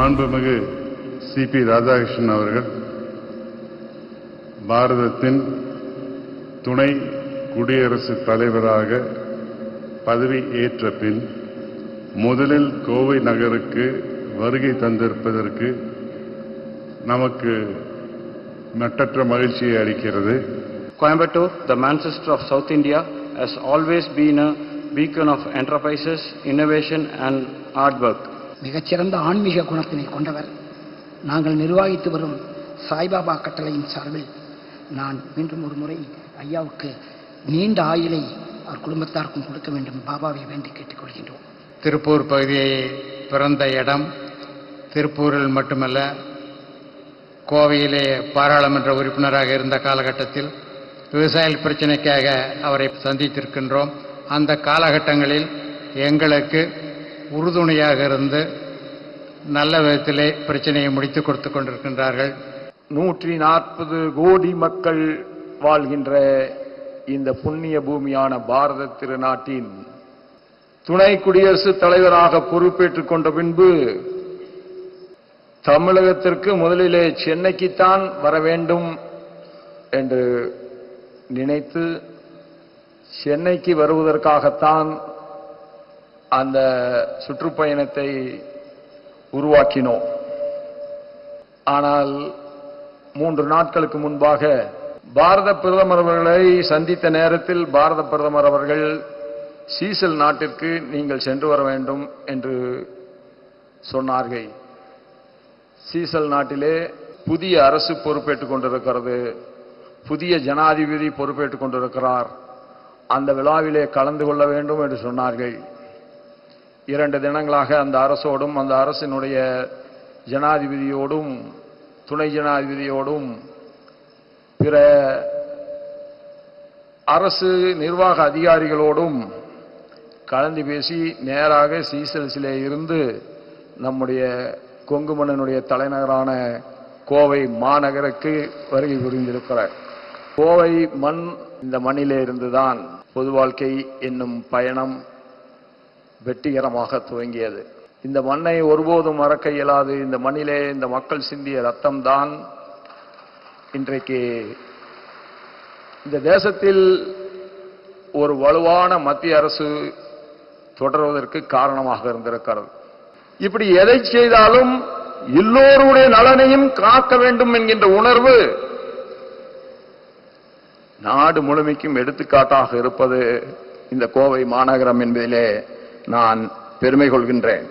மாண்புமிகு சிபி ராதாகிருஷ்ணன் அவர்கள் பாரதத்தின் துணை குடியரசுத் தலைவராக பதவி ஏற்ற பின் முதலில் கோவை நகருக்கு வருகை தந்திருப்பதற்கு நமக்கு மட்டற்ற மகிழ்ச்சியை அளிக்கிறது. Coimbatore, the Manchester of South India, has always been a beacon of enterprises, innovation and hard work. மிகச்சிறந்த ஆன்மீக குணத்தினை கொண்டவர். நாங்கள் நிர்வகித்து வரும் சாய்பாபா கட்டளையின் சார்பில் நான் மீண்டும் ஒரு முறை ஐயாவுக்கு நீண்ட ஆயுளை அவர் குடும்பத்தாருக்கும் கொடுக்க வேண்டும் பாபாவை வேண்டி கேட்டுக்கொள்கின்றோம். திருப்பூர் பகுதியை பிறந்த இடம். திருப்பூரில் மட்டுமல்ல, கோவையிலே பாராளுமன்ற உறுப்பினராக இருந்த காலகட்டத்தில் விவசாய பிரச்சனைக்காக அவரை சந்தித்திருக்கின்றோம். அந்த காலகட்டங்களில் எங்களுக்கு உறுதுணையாக இருந்து நல்ல விதத்திலே பிரச்சனையை முடித்துக் கொடுத்து கொண்டிருக்கின்றார்கள். 140 கோடி மக்கள் வாழ்கின்ற இந்த புண்ணிய பூமியான பாரத திருநாட்டின் துணை குடியரசுத் தலைவராக பொறுப்பேற்றுக் கொண்ட பின்பு தமிழகத்திற்கு முதலிலே சென்னைக்குத்தான் வர வேண்டும் என்று நினைத்து சென்னைக்கு வருவதற்காகத்தான் அந்த சுற்றுப்பயணத்தை உருவாக்கினோம். ஆனால் 3 நாட்களுக்கு முன்பாக பாரத பிரதமர் அவர்களை சந்தித்த நேரத்தில் பாரத பிரதமர் அவர்கள் சீசல் நாட்டிற்கு நீங்கள் சென்று வர வேண்டும் என்று சொன்னார்கள். சீசல் நாட்டிலே புதிய அரசு பொறுப்பேற்றுக் கொண்டிருக்கிறது. புதிய ஜனாதிபதி பொறுப்பேற்றுக் கொண்டிருக்கிறார். அந்த விழாவிலே கலந்து கொள்ள வேண்டும் என்று சொன்னார்கள். 2 தினங்களாக அந்த அரசோடும் அந்த அரசினுடைய ஜனாதிபதியோடும் துணை ஜனாதிபதியோடும் பிற அரசு நிர்வாக அதிகாரிகளோடும் கலந்து பேசி நேராக சீசல்ஸிலே இருந்து நம்முடைய கொங்கு மன்னனுடைய தலைநகரான கோவை மாநகருக்கு வருகை புரிந்திருக்கிறார். கோவை மண், இந்த மண்ணிலே இருந்துதான் பொது வாழ்க்கை என்னும் பயணம் வெற்றிகரமாக துவங்கியது. இந்த மண்ணை ஒருபோதும் மறக்க இயலாது. இந்த மண்ணிலே இந்த மக்கள் சிந்திய ரத்தம்தான் இன்றைக்கு இந்த தேசத்தில் ஒரு வலுவான மத்திய அரசு தொடர்வதற்கு காரணமாக இருந்திருக்கிறது. இப்படி எதை செய்தாலும் எல்லோருடைய நலனையும் காக்க வேண்டும் என்கின்ற உணர்வு நாடு முழுமைக்கும் எடுத்துக்காட்டாக இருப்பது இந்த கோவை மாநகரம் என்பதிலே நான் பெருமை கொள்கின்றேன்.